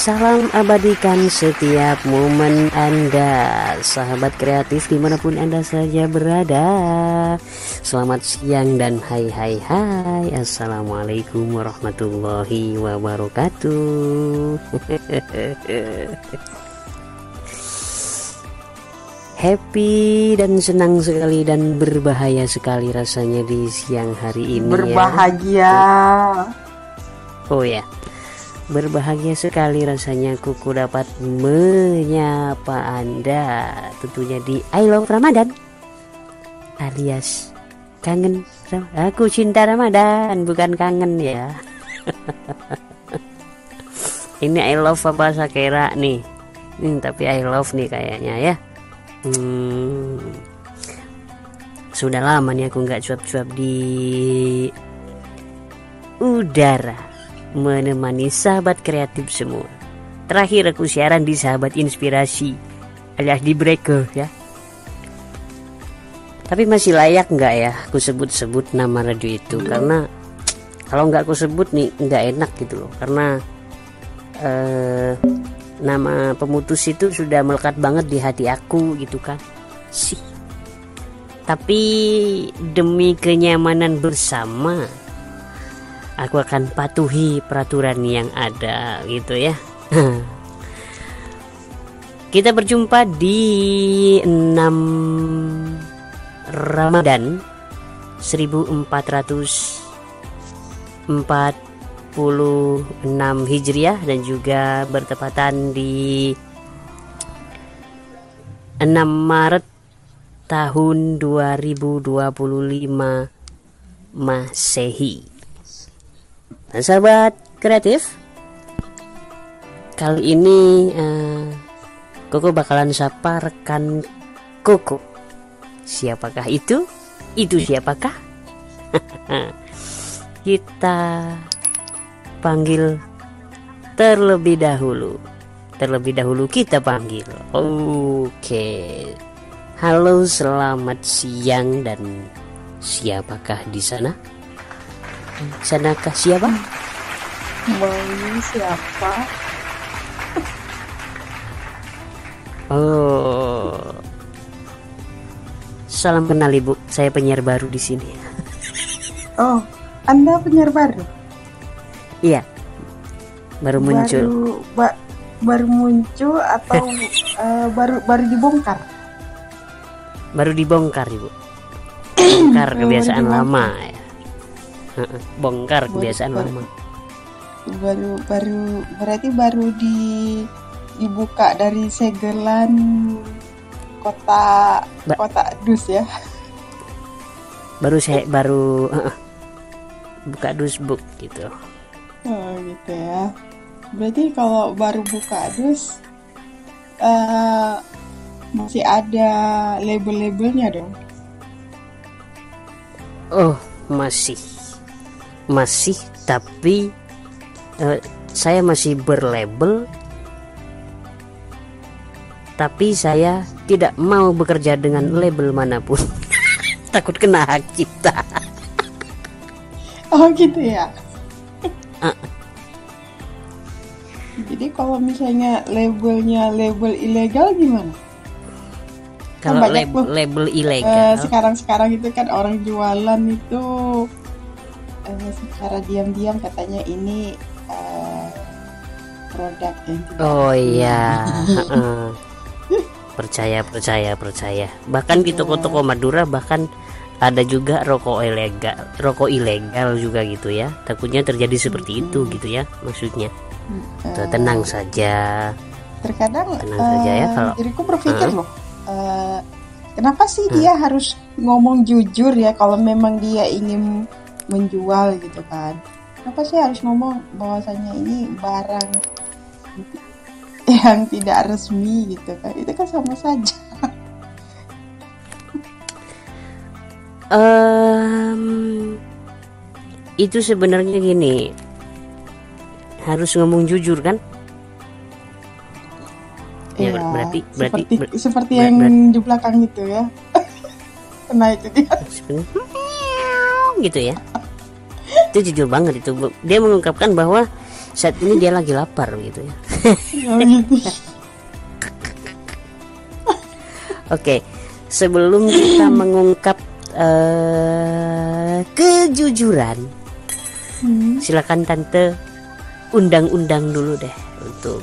Salam abadikan setiap momen Anda, sahabat kreatif dimanapun Anda saja berada. Selamat siang dan hai. Assalamualaikum warahmatullahi wabarakatuh. Happy dan senang sekali dan berbahaya sekali rasanya di siang hari ini. Berbahagia. Oh ya, berbahagia sekali rasanya Kuku dapat menyapa Anda tentunya di I Love Ramadan alias kangen. Aku cinta Ramadan, bukan kangen ya. Ini I love apa Sakera nih? Tapi I love nih kayaknya ya. Sudah lama nih aku nggak cuap-cuap di udara menemani sahabat kreatif semua. Terakhir aku siaran di Sahabat Inspirasi alias di Breaker ya. Tapi masih layak nggak ya aku sebut-sebut nama radio itu? Karena kalau nggak aku sebut nih nggak enak gitu loh. Karena nama pemutus itu sudah melekat banget di hati aku gitu kan sih. Tapi demi kenyamanan bersama aku akan patuhi peraturan yang ada gitu ya. Kita berjumpa di 6 Ramadan 1446 Hijriah dan juga bertepatan di 6 Maret tahun 2025 Masehi. Dan sahabat kreatif, kali ini Koko bakalan sapa rekan Koko. Siapakah itu? Itu siapakah? Kita panggil terlebih dahulu. Kita panggil. Oke. Halo, selamat siang dan siapakah di sana? Sanakah siapa? Mau siapa? Oh. Salam kenal Ibu. Saya penyiar baru di sini. Oh, Anda penyiar baru? Iya. Baru muncul. Baru muncul atau baru dibongkar? Baru dibongkar, Ibu. Bongkar kebiasaan lama ya. Bongkar kebiasaan lama. Baru berarti baru dibuka dari segelan kota dus ya. Baru buka dusbuk gitu. Oh gitu ya. Berarti kalau baru buka dus masih ada label-labelnya dong. Oh, masih tapi saya masih berlabel, tapi saya tidak mau bekerja dengan label manapun. Takut kena hak cipta. Oh gitu ya. Jadi kalau misalnya labelnya label ilegal gimana? Kalau label ilegal sekarang itu kan orang jualan itu secara diam-diam katanya ini produk yang tidak. Oh iya. Percaya. Bahkan di toko-toko Madura bahkan ada juga rokok ilegal juga gitu ya. Takutnya terjadi seperti itu gitu ya maksudnya. Tenang saja. Terkadang saja ya kalau diriku berpikir loh. Kenapa sih dia harus ngomong jujur ya kalau memang dia ingin menjual gitu kan? Kenapa sih harus ngomong bahwasanya ini barang yang tidak resmi gitu kan? Itu kan sama saja. Itu sebenarnya gini, harus ngomong jujur kan? Ya, berarti seperti yang di belakang itu ya. Nah itu dia. Gitu ya. Itu jujur banget itu. Dia mengungkapkan bahwa saat ini dia lagi lapar gitu ya. Oh, gitu. Oke, sebelum kita mengungkap kejujuran, silakan Tante undang-undang dulu deh untuk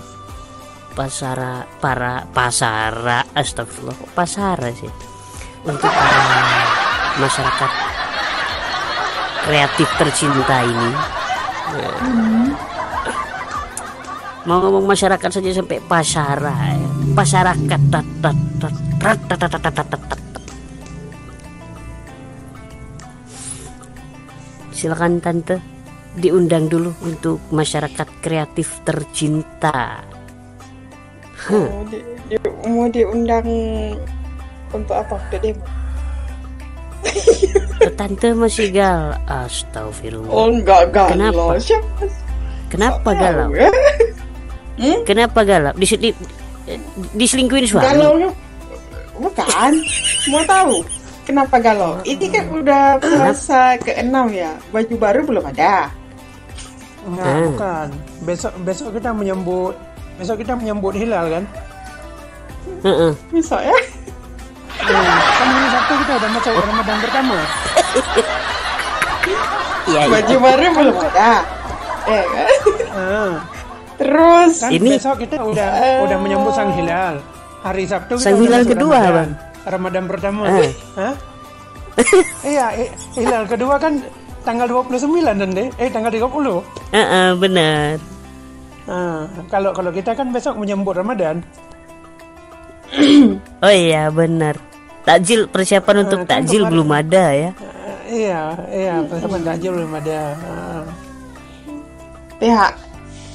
astagfirullah, kok pasara sih, untuk para masyarakat kreatif tercinta ini. Mau ngomong masyarakat saja sampai pasara, ya. Masyarakat silakan Tante diundang dulu untuk masyarakat kreatif tercinta. Mau diundang untuk apa? Ke demo? Tante masih galau. Astagfirullah. Oh, enggak galau. Kenapa? Kenapa galau? Ya? Kenapa galau? Diselingkuhin suami? Galaunya bukan. Mau tahu kenapa galau? Ini kan udah puasa ke-6 ya. Baju baru belum ada. Enggak, bukan. Besok kita menyambut hilal kan? Besok ya? Kan hari Sabtu kita udah masuk Ramadan pertama. Iya. Baju baru belum ada. Kan? Terus Kan Ini- besok kita udah menyambut sang hilal. Hari Sabtu kita Sang udah hilal masuk kedua, Ramadan. Bang. Ramadan pertama. Ah. Hah? Iya, hilal kedua kan tanggal 29 dan tanggal 30. Benar. Kalau kita kan besok menyambut Ramadan. Oh iya benar. Takjil, persiapan untuk kan takjil kemarin- belum ada ya. Iya, persiapan takjil belum ada.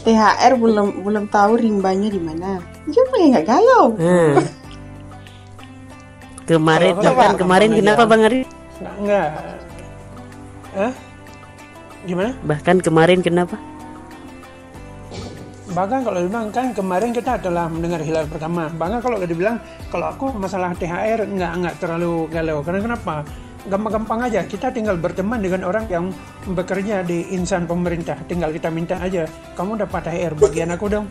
THR belum tahu rimbanya di mana. Siapa yang nggak galau? Kemarin Kalau- bahkan kalau kemarin gampang kenapa aja. Bang Ari? Enggak. Gimana? Bahkan kemarin kenapa? Bahkan kalau dibilang kan kemarin kita telah mendengar hilal pertama. Bahkan kalau dibilang kalau aku masalah THR enggak terlalu galau. Karena kenapa? Gampang-gampang aja. Kita tinggal berteman dengan orang yang bekerja di insan pemerintah. Tinggal kita minta aja, kamu dapat THR bagian aku dong.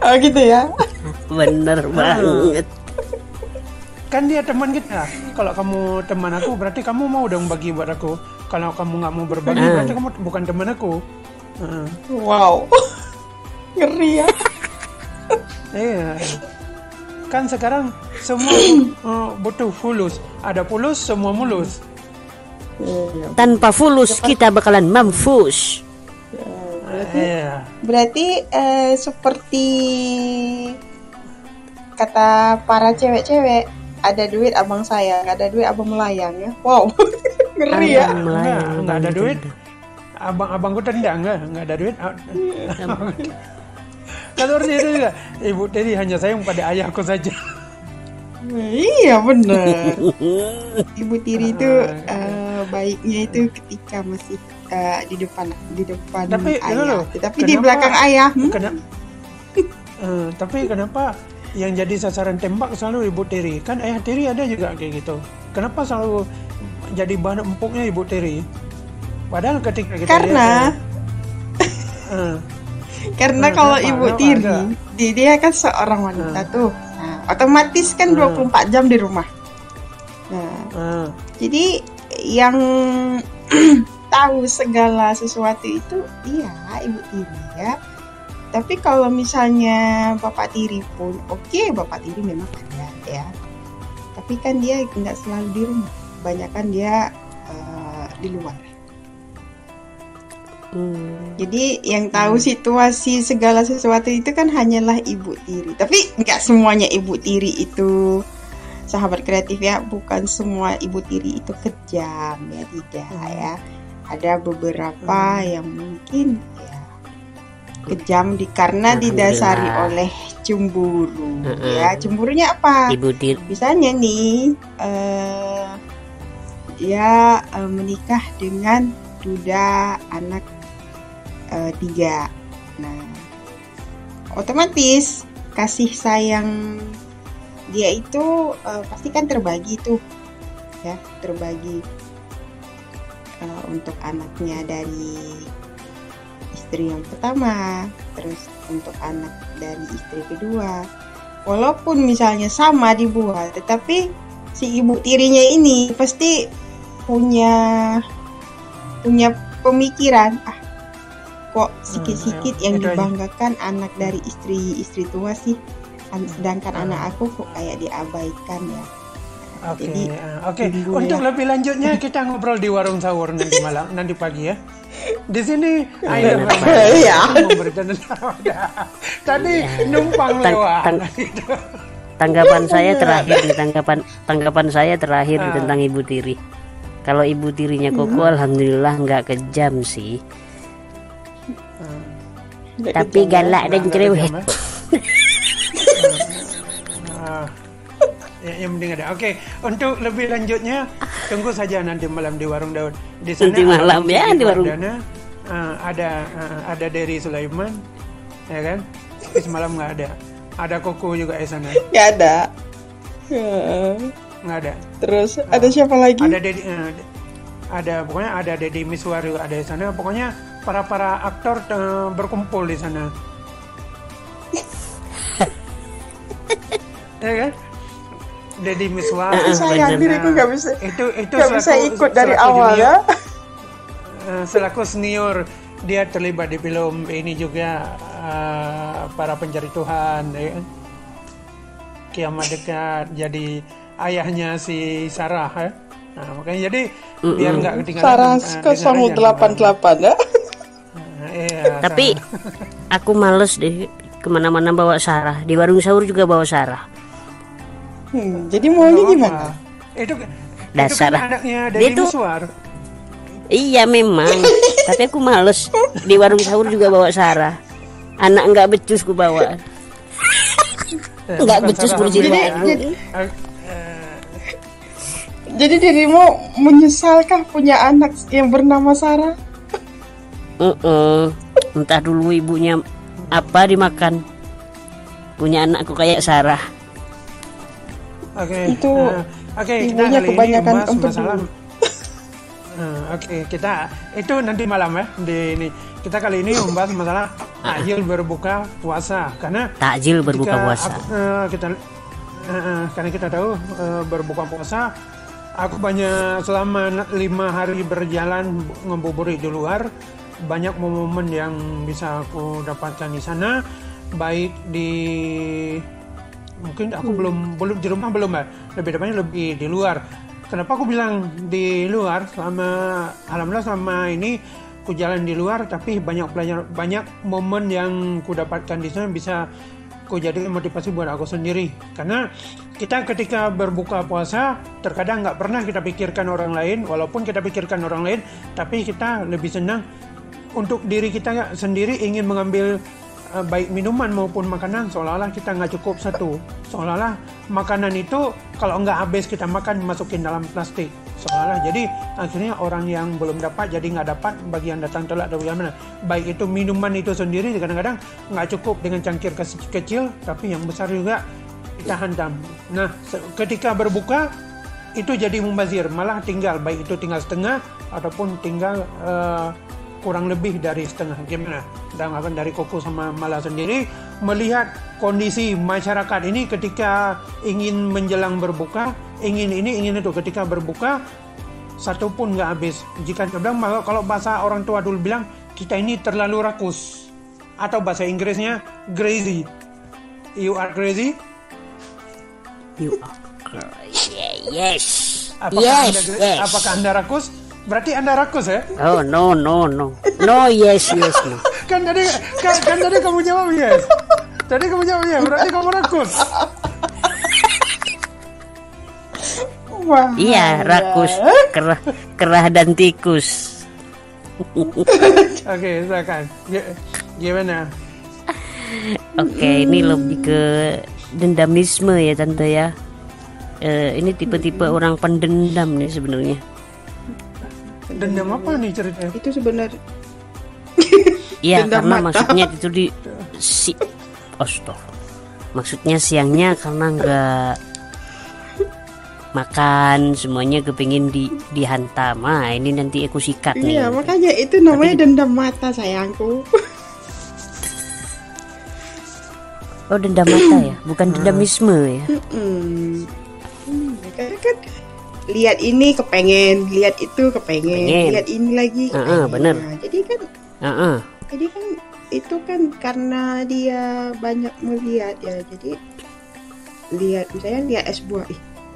Oh gitu ya. Bener banget. Kan dia teman kita. Kalau kamu teman aku berarti kamu mau dong bagi buat aku. Kalau kamu nggak mau berbagi berarti kamu bukan teman aku. Wow. Ngeri ya. Iya. Kan sekarang semua butuh fulus. Ada fulus, semua mulus. Tanpa fulus kita bakalan mampus. Iya. Berarti seperti kata para cewek-cewek, ada duit abang sayang, ada duit abang melayang ya. Wow. Ngeri ya. Enggak ada duit. Abangku tendang enggak ada duit. Kalau harus itu juga, Ibu Teri hanya sayang pada ayahku saja. Iya benar. Ibu tiri itu baiknya itu ketika masih di depan Tapi ayah, tapi di kenapa- belakang ayah. Tapi kenapa yang jadi sasaran tembak selalu Ibu Teri? Kan ayah Teri ada juga kayak gitu. Kenapa selalu jadi bahan empuknya Ibu Teri? Padahal ketika kita Karena Nah, kalau kenapa? Ibu Kenapa Tiri, dia kan seorang wanita tuh. Nah, otomatis kan 24 jam di rumah. Nah, jadi yang tahu segala sesuatu itu iya Ibu Tiri ya. Tapi kalau misalnya Bapak Tiri pun oke, Bapak Tiri memang ada ya. Tapi kan dia nggak selalu di rumah. Kebanyakan dia di luar. Jadi yang tahu situasi segala sesuatu itu kan hanyalah Ibu Tiri. Tapi nggak semuanya Ibu Tiri itu sahabat kreatif ya. Bukan semua Ibu Tiri itu kejam ya, tidak ya. Ada beberapa yang mungkin ya kejam karena didasari oleh cemburu ya. Cemburunya apa? Ibu Tiri. Misalnya nih dia menikah dengan duda anak 3. Nah, otomatis kasih sayang dia itu pasti kan terbagi tuh, ya terbagi untuk anaknya dari istri yang pertama, terus untuk anak dari istri kedua. Walaupun misalnya sama dibuat, tetapi si ibu tirinya ini pasti punya pemikiran, kok sikit-sikit yang dibanggakan anak dari istri tua sih, sedangkan anak aku kok kayak diabaikan ya. Oke. Untuk lebih lanjutnya kita ngobrol di warung sahur nanti pagi ya. Di sini tadi numpang lewat. Tanggapan saya terakhir tentang ibu tiri. Kalau ibu tirinya Koko alhamdulillah nggak kejam sih. Tapi galak dan cerewet. Yang penting ada. Oke, untuk lebih lanjutnya tunggu saja nanti malam di warung Daud. Di sana nanti malam ya di warung. Ada Dery Sulaiman, ya kan? Semalam nggak ada. Ada Koko juga di sana. Nggak ada. Nggak ada. Terus ada siapa lagi? Pokoknya ada Deddy Miswar juga ada di sana. Pokoknya para aktor berkumpul di sana. Ya kan? Deddy Miswar. Saya diriku nggak bisa. Itu bisa ikut dari awal ya. Selaku senior dia terlibat di film ini juga, para pencari Tuhan, ya. Kiamat dekat, jadi ayahnya si Sarah ya. Nah, makanya jadi biar nggak ketinggalan. Sarah 088 ya. Tapi aku males deh kemana-mana bawa Sarah. Di warung sahur juga bawa Sarah. Jadi maunya gimana? Itu dasar kan anaknya dari Miswar. Iya memang. Tapi aku males di warung sahur juga bawa Sarah. Anak nggak becus ku bawa. Nggak becus berjilbab. Jadi dirimu menyesalkah punya anak yang bernama Sarah? Entah dulu ibunya apa dimakan. Punya anakku kayak Sarah. Oke. Ibunya kebanyakan untuk masalah. Kita itu nanti malam ya di ini. Kita kali ini membahas masalah takjil berbuka puasa karena takjil berbuka puasa. Karena kita tahu berbuka puasa, aku banyak selama 5 hari berjalan ngabuburit di luar, banyak momen yang bisa aku dapatkan di sana, baik di mungkin aku belum di rumah belum ya, lebih tepatnya lebih di luar. Kenapa aku bilang di luar? Alhamdulillah selama ini aku jalan di luar, tapi banyak momen yang ku dapatkan di sana bisa ku jadi motivasi buat aku sendiri. Karena kita ketika berbuka puasa terkadang nggak pernah kita pikirkan orang lain, walaupun kita pikirkan orang lain, tapi kita lebih senang untuk diri kita sendiri ingin mengambil baik minuman maupun makanan, seolah-olah kita nggak cukup satu, seolah-olah makanan itu kalau nggak habis kita makan masukin dalam plastik, seolah-olah jadi akhirnya orang yang belum dapat jadi nggak dapat, bagi yang datang telat atau bagaimana, baik itu minuman itu sendiri kadang-kadang nggak cukup dengan cangkir kecil, tapi yang besar juga kita hantam. Nah ketika berbuka itu jadi mubazir, malah tinggal baik itu tinggal setengah ataupun tinggal kurang lebih dari setengah. Gimana? Tanggapan dari Koko sama Mala sendiri melihat kondisi masyarakat ini ketika ingin menjelang berbuka, ingin itu, ketika berbuka satu pun nggak habis. Jika bilang kalau bahasa orang tua dulu bilang kita ini terlalu rakus, atau bahasa Inggrisnya crazy. You are crazy? You are crazy. Yes. Apakah Anda rakus? Berarti Anda rakus ya? Oh no, yes no. Kan tadi kamu jawab yes. Tadi kamu jawab yes, berarti kamu rakus. Wah, iya, rakus, kerah dan tikus. Oke, silakan. Gimana? Oke, ini lebih ke dendamisme ya tante ya. Ini tipe-tipe orang pendendam nih sebenarnya. Dendam apa nih ceritanya? Itu sebenarnya. Iya, karena maksudnya itu maksudnya siangnya karena makan semuanya kepingin dihantam. Ini nanti aku sikat nih. Iya, makanya itu namanya dendam mata sayangku. Oh, dendam mata ya, bukan dendamisme ya. Karena kan lihat ini kepengen, lihat itu kepengen, lihat ini lagi kepengen. Bener. Nah, jadi kan itu kan karena dia banyak melihat ya. Jadi lihat misalnya lihat es buah,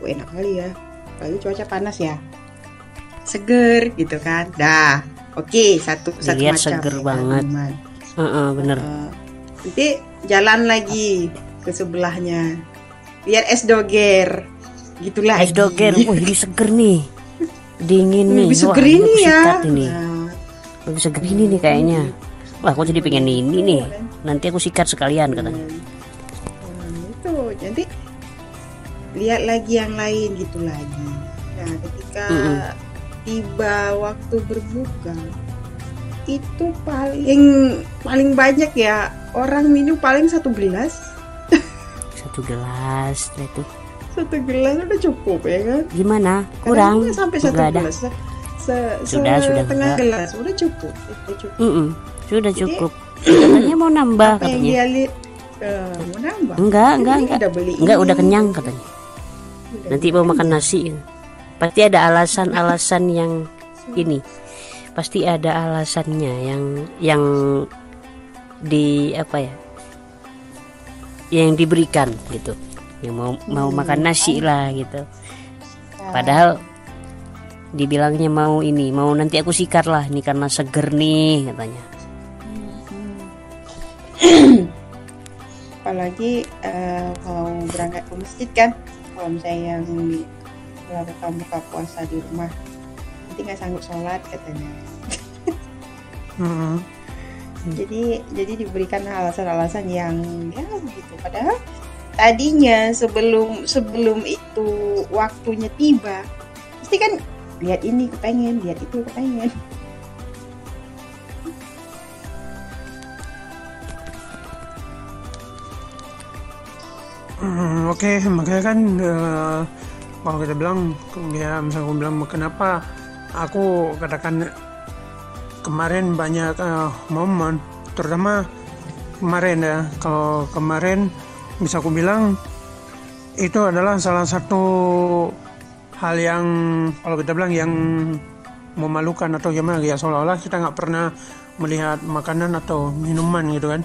enak kali ya, apalagi cuaca panas ya, seger gitu kan. Dah, oke, satu lihat macam seger ya, banget. Bener. Nanti jalan lagi ke sebelahnya, lihat es doger, gitulah. Es doger, ini seger nih, dingin nih. Lebih seger ini ya. Lebih seger ini nih kayaknya. Wah, aku jadi pengen ini nih. Nanti aku sikat sekalian katanya. Itu nanti lihat lagi yang lain gitu lagi. Nah, ketika tiba waktu berbuka, itu paling banyak ya orang minum paling 1 gelas. 1 gelas itu. 1 gelas udah cukup ya kan? Gimana? Kurang? Sampai 1 gelas. Sudah setengah gelas udah cukup. Sudah cukup. Katanya mau nambah katanya. Yang dia lihat mau nambah. Enggak, udah kenyang katanya. Nanti mau makan nasi. Pasti ada alasan-alasan yang ini. Pasti ada alasannya yang di apa ya? Yang diberikan gitu. Yang mau makan nasi lah gitu. Padahal dibilangnya mau nanti aku sikat lah nih karena seger nih katanya. Apalagi kalau berangkat ke masjid kan, kalau misalnya yang melakukan buka puasa di rumah nanti nggak sanggup sholat katanya. Jadi diberikan alasan-alasan yang ya begitu. Padahal tadinya sebelum itu waktunya tiba, pasti kan lihat ini kepengen, lihat itu kepengen. Oke, makanya kan kalau kita bilang ya, misalnya aku bilang kenapa aku katakan kemarin banyak momen, terutama kemarin ya. Kalau kemarin bisa aku bilang itu adalah salah satu hal yang kalau kita bilang yang memalukan atau gimana ya, seolah-olah kita nggak pernah melihat makanan atau minuman gitu kan.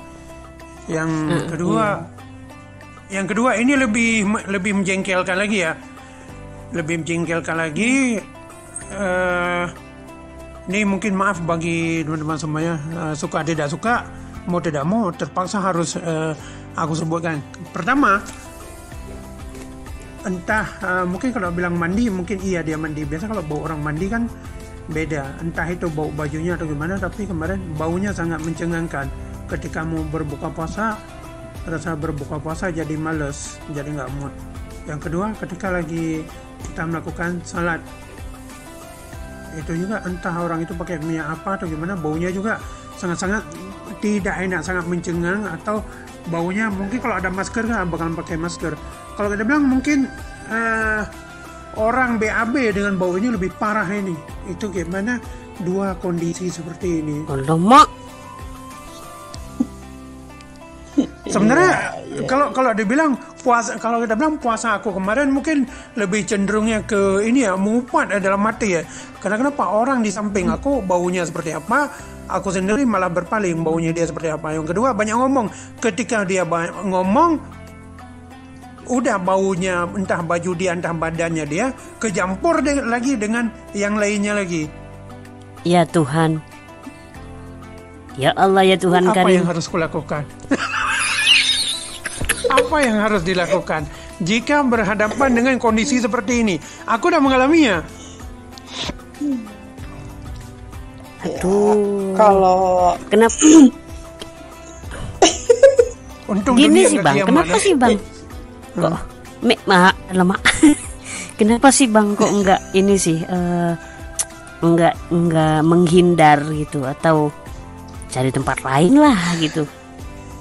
Yang kedua ini lebih menjengkelkan lagi ya, ini mungkin maaf bagi teman-teman semuanya, suka tidak suka, mau tidak mau terpaksa harus aku sebutkan. Pertama, entah mungkin kalau bilang mandi, mungkin iya dia mandi. Biasa kalau bau orang mandi kan beda, entah itu bau bajunya atau gimana, tapi kemarin baunya sangat mencengangkan. Ketika mau berbuka puasa, rasa berbuka puasa jadi males, jadi nggak mood. Yang kedua, ketika lagi kita melakukan salat, itu juga entah orang itu pakai minyak apa atau gimana, baunya juga sangat-sangat tidak enak, sangat mencengang. Atau baunya mungkin kalau ada masker kan bakalan pakai masker. Kalau kita bilang mungkin orang BAB dengan baunya lebih parah ini. Itu gimana dua kondisi seperti ini? Alamak. Sebenarnya kalau dibilang puasa, kalau kita bilang puasa aku kemarin mungkin lebih cenderungnya ke ini ya, mengupat dalam hati ya. Karena kenapa, orang di samping aku baunya seperti apa, aku sendiri malah berpaling baunya dia seperti apa. Yang kedua, banyak ngomong. Ketika dia ngomong, udah baunya entah baju dia entah badannya dia kecampur lagi dengan yang lainnya lagi. Ya Tuhan, ya Allah, ya Tuhan apa Karim. Yang harus kulakukan? Apa yang harus dilakukan jika berhadapan dengan kondisi seperti ini? Aku udah mengalaminya. Aduh, kalau kenapa? Untung Gini sih Bang, kenapa sih Bang? Kok lemak? Kenapa sih Bang kok enggak ini sih? Enggak menghindar gitu, atau cari tempat lain lah gitu.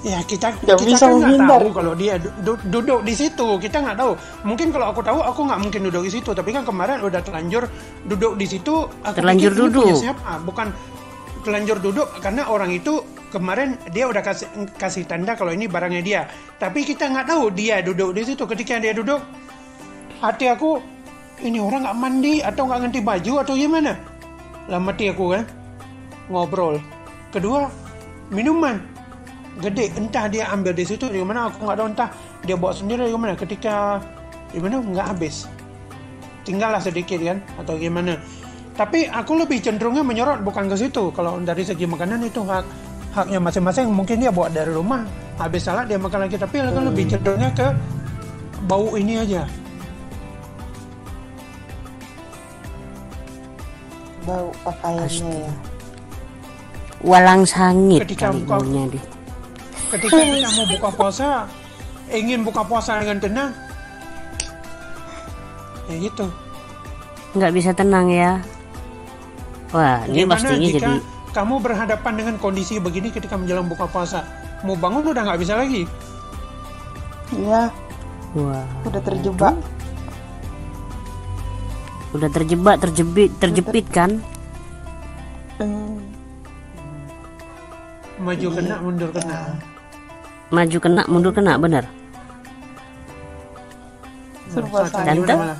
Ya kita Nggak bisa kan nggak menghindar. tahu kalau dia duduk di situ, kita nggak tahu. Mungkin kalau aku tahu, aku nggak mungkin duduk di situ. Tapi kan kemarin udah terlanjur duduk di situ. Aku Terlanjur pikir ini punya duduk. siapa? Bukan terlanjur duduk karena orang itu kemarin dia udah kasih tanda kalau ini barangnya dia. Tapi kita nggak tahu dia duduk di situ. Ketika dia duduk, hati aku, ini orang nggak mandi atau nggak ganti baju atau gimana? Lah mati aku kan ngobrol. Kedua, minuman gede, entah dia ambil di situ di mana, aku nggak tahu, entah dia bawa sendiri di mana. Ketika di mana nggak habis, tinggallah sedikit kan atau gimana. Tapi aku lebih cenderungnya menyorot bukan ke situ. Kalau dari segi makanan itu haknya masing-masing. Mungkin dia bawa dari rumah, habis salat dia makan lagi. Tapi aku lebih cenderungnya ke bau ini aja. Bau pakaiannya ya. Walang sangit Ketika kali buka- baunya deh. Ketika kita mau buka puasa, ingin buka puasa dengan tenang, ya gitu. Nggak bisa tenang ya. Wah, ini Gimana pastinya jika jadi kamu berhadapan dengan kondisi begini ketika menjelang buka puasa? Mau bangun udah nggak bisa lagi. Iya, wah, udah terjebak. udah terjepit kan? Maju kena, mundur kena. Maju kena, mundur kena, bener. Serba Saat salah. ini Tante? malah.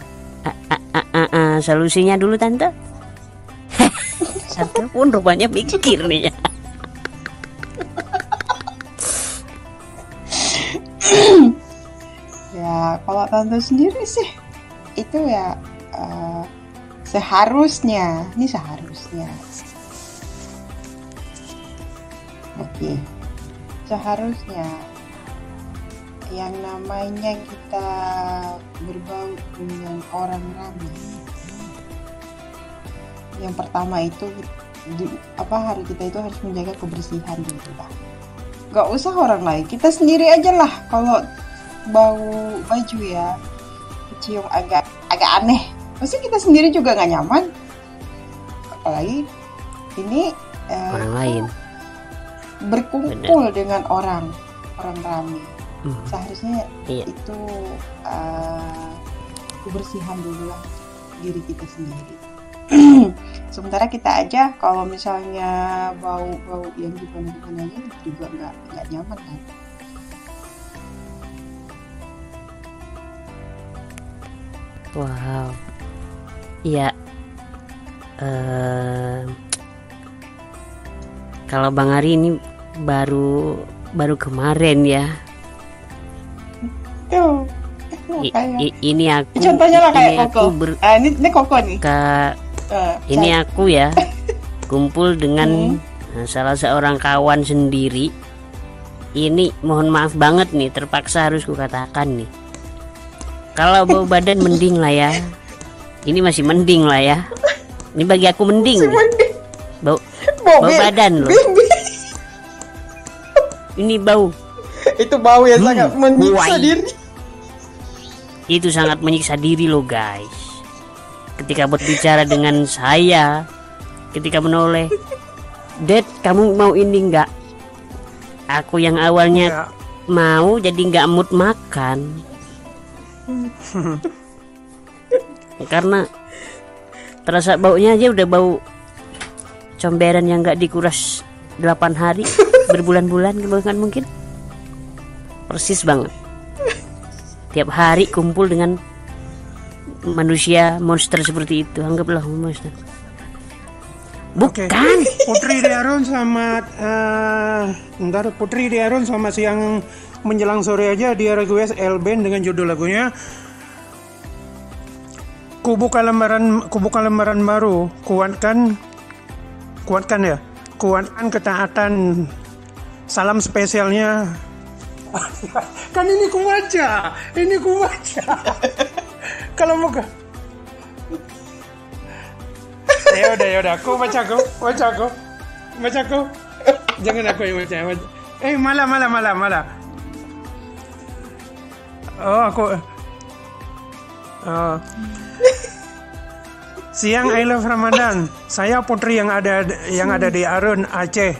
Solusinya dulu tante. Tante pun rupanya mikir nih ya. Ya, kalau tante sendiri sih itu ya seharusnya, ini seharusnya. Oke, seharusnya yang namanya kita berbau dengan orang ramai. Yang pertama itu hari kita itu harus menjaga kebersihan dulu lah. Gak usah orang lain, kita sendiri aja lah. Kalau bau baju ya kecium agak aneh, pasti kita sendiri juga nggak nyaman, apalagi ini Orang lain. berkumpul dengan orang ramai. Seharusnya Iya. itu kebersihan dulu lah diri kita sendiri. Sementara kita aja kalau misalnya bau yang gimana aja juga nggak nyaman kan. Wow. Iya. Kalau Bang Ari ini baru kemarin ya. Tuh. Ini aku. Contohnya lah kayak ini aku Koko. Ini Koko nih. Ini aku ya kumpul dengan salah seorang kawan sendiri. Ini mohon maaf banget nih, terpaksa harus kukatakan nih. Kalau bau badan mending lah ya. Ini masih mending lah ya. Ini bagi aku mending. Bau badan loh. Ini bau. Itu bau yang sangat menyiksa diri. Itu sangat menyiksa diri loh guys. Ketika berbicara dengan saya, ketika menoleh, Dad, kamu mau ini enggak? Aku yang awalnya mau jadi nggak mood makan. Karena terasa baunya aja udah bau comberan yang nggak dikuras 8 hari berbulan-bulan bahkan mungkin. Persis banget. Tiap hari kumpul dengan manusia monster seperti itu, anggaplah monster. Bukan. Putri Diaron selamat Putri Diaron selamat siang menjelang sore aja dia request L Band dengan judul lagunya Kubuka lembaran baru, kuatkan ketaatan. Salam spesialnya. Kan ini ku baca. Kalau mau ya udah, aku baca aku. Jangan aku yang baca. Malah. Oh, aku. Oh. Siang I love Ramadan. Saya Putri yang ada di Arun, Aceh.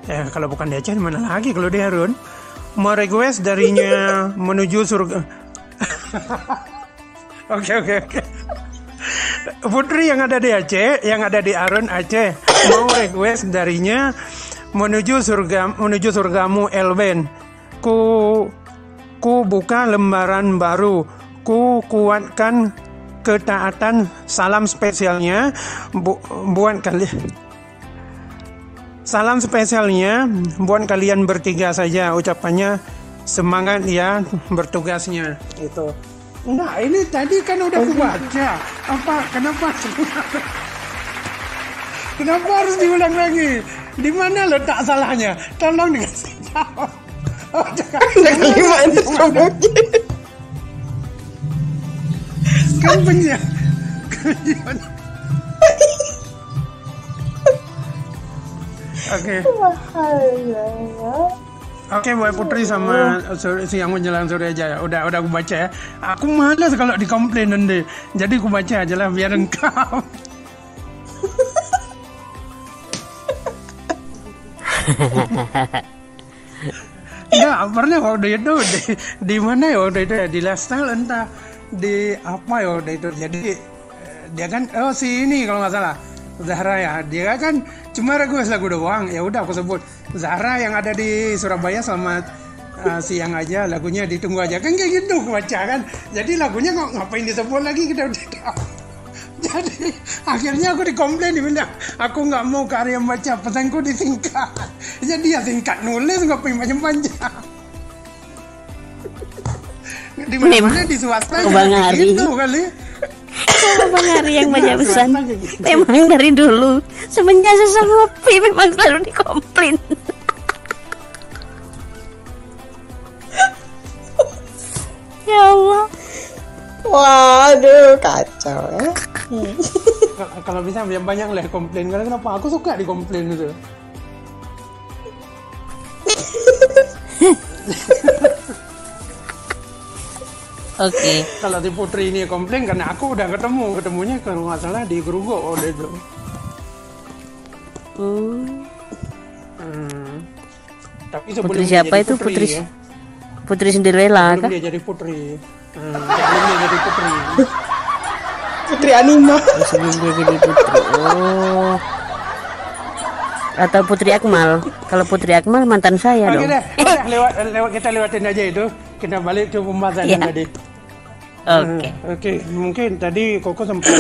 Kalau bukan di Aceh mana lagi kalau di Harun? Mau request darinya menuju surga. Oke. Putri yang ada di Aceh, yang ada di Harun Aceh, mau request darinya menuju surgamu Elben. Ku buka lembaran baru. Ku kuatkan ketaatan. Salam spesialnya buat kalian. Salam spesialnya buat kalian bertiga saja. Ucapannya semangat ya bertugasnya. Itu. Enggak, ini tadi kan udah aku baca. Kenapa harus diulang lagi? Di mana letak salahnya? Tolong dikasih tahu. Kelima itu mungkin. Kan punya. Oke. Oke, buat Putri sama siang menjelang sore aja ya. Udah aku baca ya. Aku malas kalau dikomplain nanti. Jadi aku baca aja lah biar lengkap. Ya, pernah waktu itu di mana ya waktu itu ya, di lifestyle entah di apa ya waktu itu. Jadi dia kan si ini kalau nggak salah Zahra ya, dia kan cuma request lagu doang. Ya udah aku sebut Zahra yang ada di Surabaya, selamat siang aja, lagunya ditunggu aja kan, kayak gitu aku baca kan. Jadi lagunya kok ngapain disebut lagi, kita udah tahu. Jadi akhirnya aku dikomplain, dibilang aku nggak mau karya baca, pesanku disingkat. Jadi ya singkat nulis, nggak pengen panjang-panjang. Di mana di swasta gitu kali. Bang Ari yang banyak pesan. Memang dari dulu semenjak susah ngopi memang selalu dikomplain. Ya Allah. Waduh, kacau ya. Kalau bisa yang banyak lah komplain. Karena kenapa? Aku suka dikomplain gitu. Oke. Kalau di Putri ini komplain karena aku udah ketemunya kalau nggak salah di Gerugo udah itu. Tapi sebelum Putri siapa itu? Putri ya, Putri Cinderella sebelum kan? dia jadi Putri. Sebelum dia jadi Putri. Putri Anima. Sebelum dia jadi Putri. Oh. Atau Putri Akmal. Kalau Putri Akmal mantan saya dong. Oke deh, lewat kita lewatin aja itu. Kita balik ke pembahasan yang tadi. Oke. Mungkin tadi Koko sempat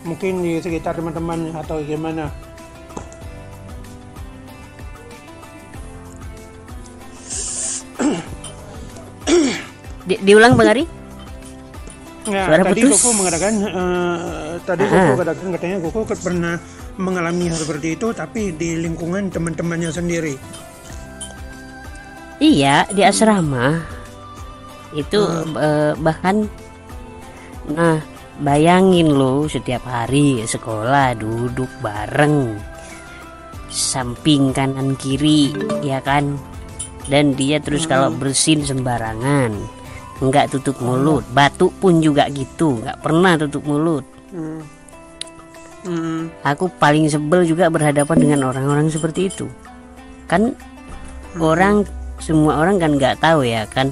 mungkin di sekitar teman-teman atau gimana. Diulang Bang Ari? Ya, Suara tadi putus. Koko mengatakan Koko katanya Koko pernah mengalami hal seperti itu tapi di lingkungan teman-temannya sendiri. Iya, di asrama. Itu bahkan bayangin lo setiap hari sekolah duduk bareng samping kanan kiri ya kan, dan dia terus kalau bersin sembarangan nggak tutup mulut, batuk pun juga gitu, nggak pernah tutup mulut. Aku paling sebel juga berhadapan dengan orang-orang seperti itu kan. Semua orang kan nggak tahu ya kan,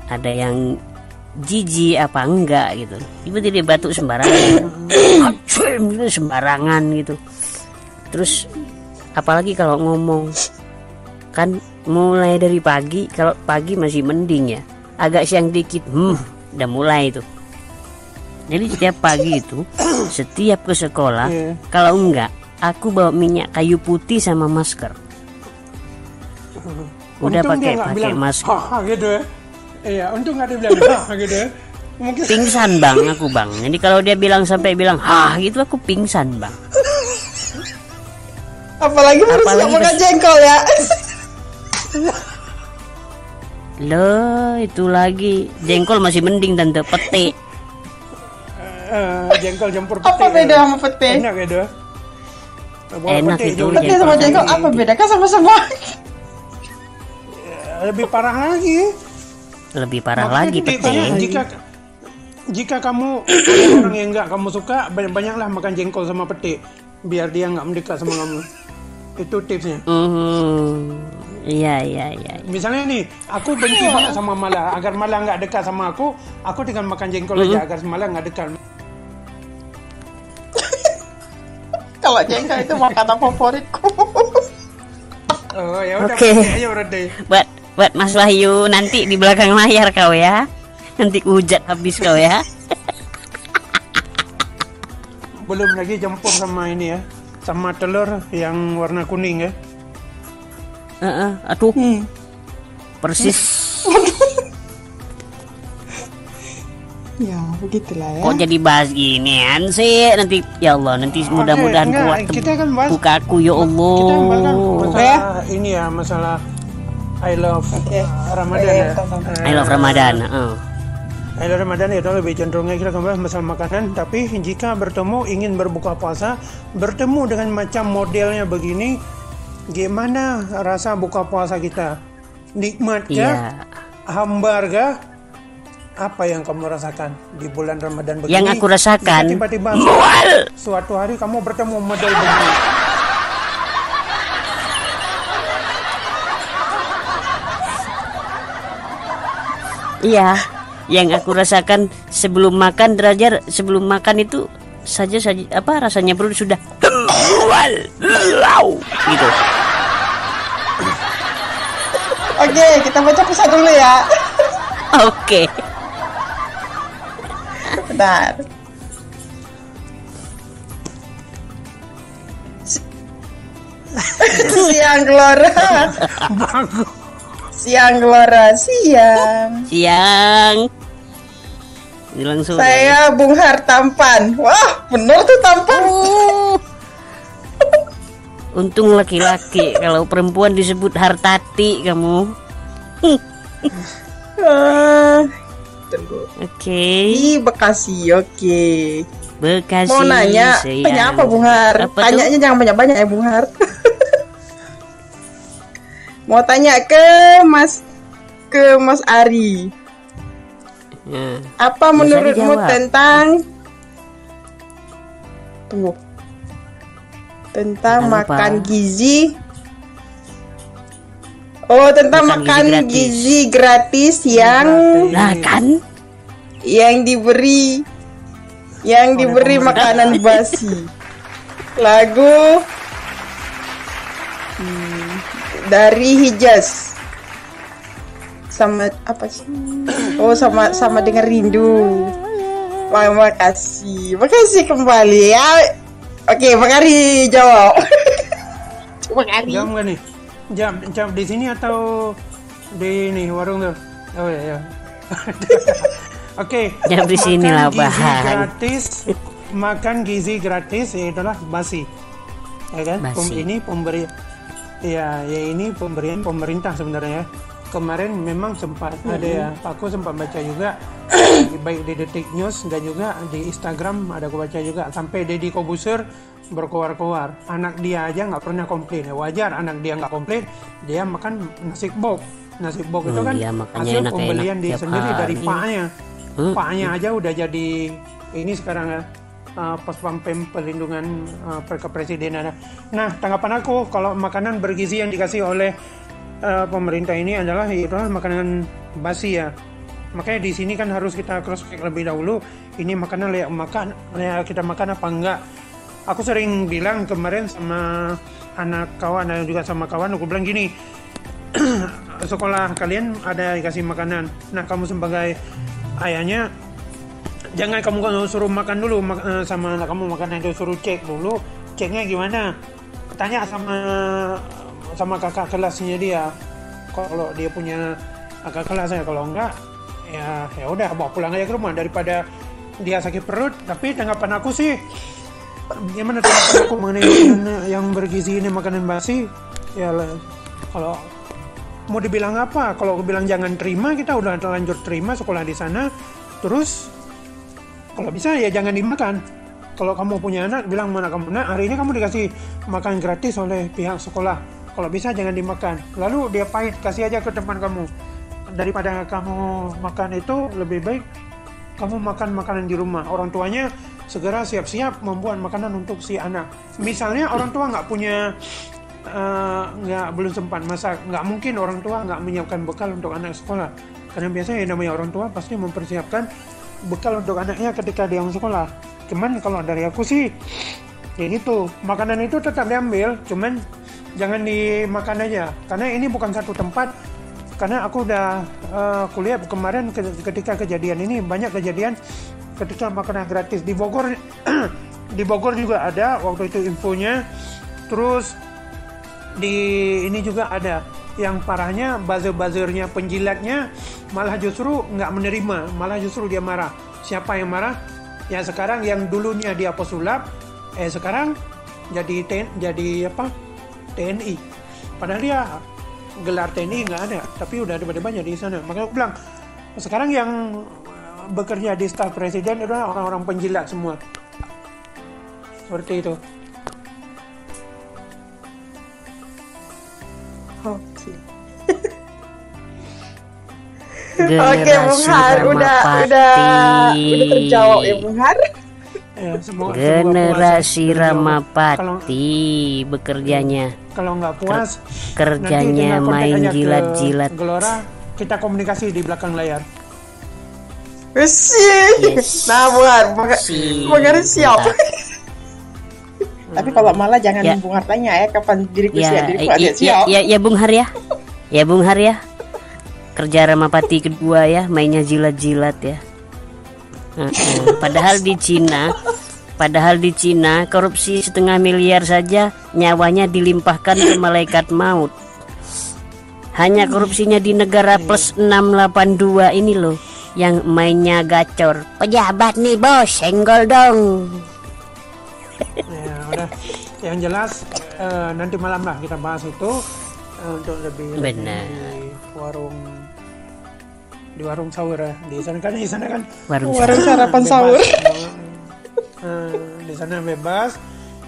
ada yang jijik apa enggak gitu, tiba-tiba dia batuk sembarangan gitu. Terus apalagi kalau ngomong kan, mulai dari pagi, kalau pagi masih mending ya, agak siang dikit udah mulai itu. Jadi setiap pagi itu setiap ke sekolah, kalau enggak aku bawa minyak kayu putih sama masker. Udah pakai masker gitu ya. Iya, untung nggak dibilang gitu ya. Mungkin pingsan Bang aku Bang. Jadi kalau dia sampai bilang gitu, aku pingsan Bang. Apalagi harus makan jengkol ya. Loh, itu lagi jengkol masih mending tante, pete. Jengkol campur pete. Apa beda sama pete? Enak gitu. Enak itu. Pete sama jengkol apa beda? Kan sama-sama. Lebih parah lagi. Lebih parah lagi pete. Jika kamu orang yang enggak kamu suka, banyaklah makan jengkol sama pete. biar dia nggak mendekat sama kamu. Itu tipsnya. Iya. Misalnya nih, aku benci banget sama Mala. Agar Mala nggak dekat sama aku tinggal makan jengkol aja agar Mala nggak dekat. Kalau jengkol itu makanan favoritku. Oh ya udah, Oke. aja berarti. Buat Mas Wahyu nanti di belakang layar kau ya. Nanti hujat habis kau ya. Belum lagi jempol sama ini ya, sama telur yang warna kuning ya. Aduh. Persis. Ya begitulah ya. Kok jadi bahas ginian sih? Nanti ya Allah, nanti mudah-mudahan enggak, kuat kita kan bahas- buka aku ya Allah. Kita bahkan masalah ini ya, masalah I love Ramadan ya. I love Ramadan. I love Ramadan itu lebih cenderungnya kita akan bahas masalah makanan. Tapi jika bertemu ingin berbuka puasa, bertemu dengan macam modelnya begini, gimana rasa buka puasa kita? Nikmat kah? Iya. Hambar kah? Apa yang kamu rasakan di bulan Ramadan begini? Yang aku rasakan, jika tiba-tiba suatu hari kamu bertemu model begini. Iya, yang aku rasakan sebelum makan derajat sebelum makan itu saja apa rasanya perut sudah gitu. Oke, kita baca pesan dulu ya. Oke. Bentar. Siang Glora. Bagus. Siang Glora, siang. Siang. Ini langsung. Saya Bung Har tampan. Wah, bener tuh tampan. Untung laki-laki, kalau perempuan disebut hartati kamu. Tunggu. Oke. Di Bekasi, oke. Bekasi. Mau nanya, sayang. tanya apa Bung Har? Apa tuh? Tanyanya jangan banyak-banyak ya Bung Har. Mau tanya ke Mas Ari. Ya. Apa Mas Ari menurutmu jawab. tentang Tentang apa? makan gizi? Oh, tentang Makan makan gizi gizi gratis yang Nah kan? diberi pemerintah. makanan basi. Lagu dari Hijaz. Sama apa sih? Oh, sama dengan rindu. Wah, makasih kembali ya. Oke, Makari jawab. Makari. Jam nggak nih? Jam di sini atau di ini warung tuh? Oh ya. Oke. Jam di sini lah, Bang. Makan gizi gratis itulah basi. Ya kan? Basi. Ini pemberian pemerintah sebenarnya. Kemarin memang sempat ada ya, aku sempat baca juga baik di Detik News dan juga di Instagram ada aku baca juga sampai Deddy Kobuser berkoar-koar. Anak dia aja nggak pernah komplain. Ya, wajar anak dia nggak komplain. Dia makan nasi box. Nasi box itu kan iya, makanya hasil enak-enak pembelian dia tiap sendiri dari hari. paknya. Paknya aja udah jadi ini sekarang ya. Pas pampem perlindungan kepresidenan. Nah, tanggapan aku kalau makanan bergizi yang dikasih oleh pemerintah ini adalah makanan basi ya. Makanya di sini kan harus kita cross check lebih dahulu. Ini makanan layak kita makan apa enggak. Aku sering bilang kemarin sama anak kawan dan juga sama kawan, aku bilang gini, sekolah kalian ada dikasih makanan. Nah, kamu sebagai ayahnya jangan kamu suruh makan dulu sama anak kamu makanan itu, suruh cek dulu, ceknya gimana, tanya sama kakak kelasnya dia. Kalau dia punya kakak kelasnya, kalau enggak ya udah bawa pulang aja ke rumah daripada dia sakit perut. Tapi tanggapan aku sih, gimana tanggapan aku mengenai yang bergizi ini makanan basi ya, kalau mau dibilang apa, kalau aku bilang jangan terima, kita udah terlanjur terima sekolah di sana. Terus kalau bisa ya jangan dimakan. Kalau kamu punya anak, bilang mana kamu, nah hari ini kamu dikasih makan gratis oleh pihak sekolah, kalau bisa jangan dimakan. Lalu dia pahit, kasih aja ke teman kamu. Daripada kamu makan itu, lebih baik kamu makan makanan di rumah. Orang tuanya segera siap-siap membuat makanan untuk si anak. Misalnya orang tua nggak punya, belum sempat masak, nggak mungkin orang tua nggak menyiapkan bekal untuk anak sekolah. Karena biasanya yang namanya orang tua pasti mempersiapkan bekal untuk anaknya ketika dia sekolah. Cuman kalau dari aku sih, ya gitu, makanan itu tetap diambil, cuman jangan dimakan aja. Karena ini bukan satu tempat. Karena aku udah kuliah kemarin ketika kejadian ini, banyak kejadian ketika makanan gratis di Bogor. Di Bogor juga ada waktu itu infonya. Terus di ini juga ada. Yang parahnya buzzer-buzzernya, penjilatnya malah justru nggak menerima, malah justru dia marah. Siapa yang marah? Ya sekarang yang dulunya dia pesulap, sekarang jadi TNI. Padahal dia gelar TNI nggak ada, tapi udah ada banyak di sana. Makanya aku bilang sekarang yang bekerja di staf presiden adalah orang-orang penjilat semua. Seperti itu. Oke. Oke, Bung Har, udah terjawab ya Bung Har. Generasi Ramapati bekerjanya. Kalau nggak puas, kerjanya main jilat-jilat. Gelora, kita komunikasi di belakang layar. Yes. Nah, Bung Har, siap. Tapi kalau malah jangan Bung Har tanya kapan diriku siap, diriku agak siap. Ya Bung Har ya. Ya Bung Har ya. Kerja Ramapati kedua ya, mainnya jilat-jilat ya. Padahal di Cina korupsi 1,5 miliar saja nyawanya dilimpahkan ke malaikat maut. Hanya korupsinya di negara plus 682 ini loh yang mainnya gacor. Pejabat nih bos, senggol dong. Ya udah, yang jelas nanti malam lah kita bahas itu untuk lebih benar di warung sahur ya. Di sana kan warung sarapan sahur. Di sana bebas.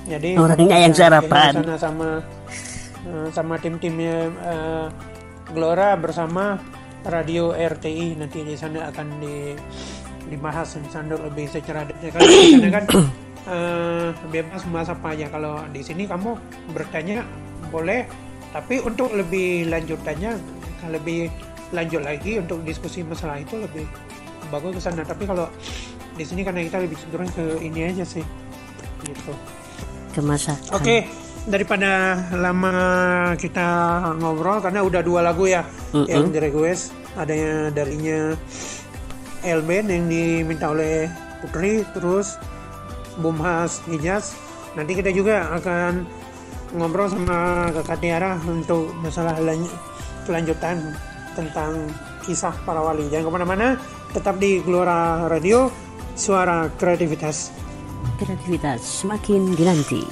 Jadi orangnya yang sarapan. Di sana sama tim-timnya Gelora bersama radio RTI, nanti di sana akan dibahas di sana lebih secara detail. Karena di sana kan bebas bahas apa aja. Kalau di sini kamu bertanya boleh, tapi untuk lebih lanjutannya, lebih lanjut lagi untuk diskusi masalah itu lebih bagus ke sana. Tapi kalau di sini karena kita lebih cenderung ke ini aja sih, gitu. Kemasakan. Oke, daripada lama kita ngobrol karena udah 2 lagu ya yang di request, adanya darinya Elben yang diminta oleh Putri, terus Bumhas Hijaz. Nanti kita juga akan ngobrol sama Kakak Tiara untuk masalah kelanjutan tentang kisah para wali. Jangan kemana-mana, tetap di Gelora Radio, suara kreativitas. Kreativitas semakin dinanti.